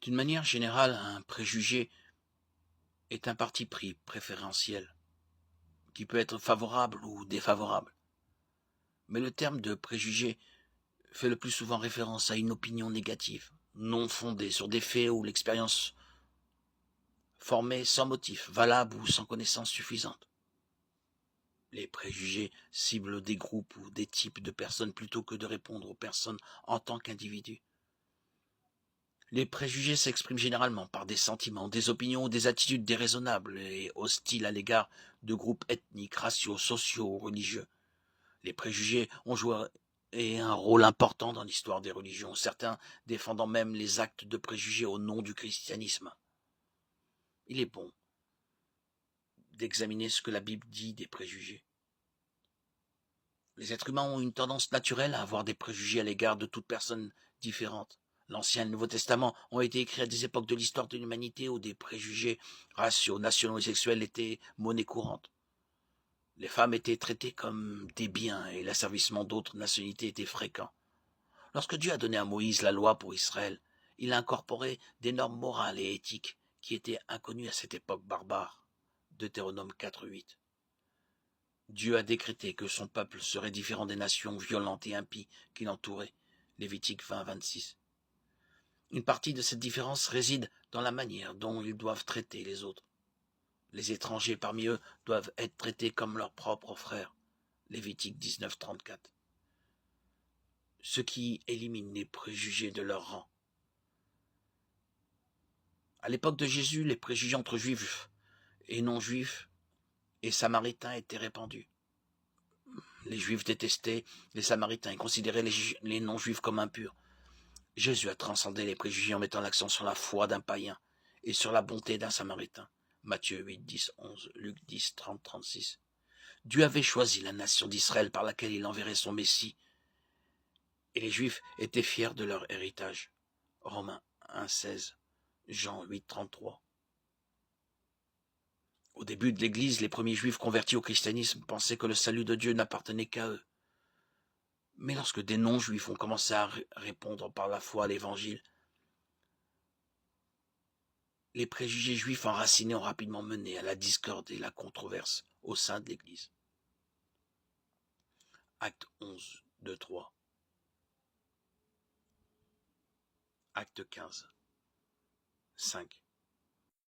D'une manière générale, un préjugé est un parti pris préférentiel, qui peut être favorable ou défavorable. Mais le terme de préjugé fait le plus souvent référence à une opinion négative, non fondée sur des faits ou l'expérience formée sans motif, valable ou sans connaissance suffisante. Les préjugés ciblent des groupes ou des types de personnes plutôt que de répondre aux personnes en tant qu'individus. Les préjugés s'expriment généralement par des sentiments, des opinions ou des attitudes déraisonnables et hostiles à l'égard de groupes ethniques, raciaux, sociaux ou religieux. Les préjugés ont joué un rôle important dans l'histoire des religions, certains défendant même les actes de préjugés au nom du christianisme. Il est bon d'examiner ce que la Bible dit des préjugés. Les êtres humains ont une tendance naturelle à avoir des préjugés à l'égard de toute personne différente. L'Ancien et le Nouveau Testament ont été écrits à des époques de l'histoire de l'humanité où des préjugés raciaux, nationaux et sexuels étaient monnaie courante. Les femmes étaient traitées comme des biens et l'asservissement d'autres nationalités était fréquent. Lorsque Dieu a donné à Moïse la loi pour Israël, il a incorporé des normes morales et éthiques qui étaient inconnues à cette époque barbare. Deutéronome 4:8. Dieu a décrété que son peuple serait différent des nations violentes et impies qui l'entouraient. Lévitique 20:26. Une partie de cette différence réside dans la manière dont ils doivent traiter les autres. Les étrangers parmi eux doivent être traités comme leurs propres frères. Lévitique 19:34. Ce qui élimine les préjugés de leur rang. À l'époque de Jésus, les préjugés entre juifs et non-juifs et samaritains étaient répandus. Les juifs détestaient les samaritains et considéraient les non-juifs comme impurs. Jésus a transcendé les préjugés en mettant l'accent sur la foi d'un païen et sur la bonté d'un samaritain. Matthieu 8, 10, 11, Luc 10, 30, 36. Dieu avait choisi la nation d'Israël par laquelle il enverrait son Messie, et les Juifs étaient fiers de leur héritage. Romains 1, 16, Jean 8, 33. Au début de l'Église, les premiers Juifs convertis au christianisme pensaient que le salut de Dieu n'appartenait qu'à eux. Mais lorsque des non-Juifs ont commencé à répondre par la foi à l'Évangile, les préjugés juifs enracinés ont rapidement mené à la discorde et la controverse au sein de l'Église. Acte 11, 2, 3. Acte 15, 5.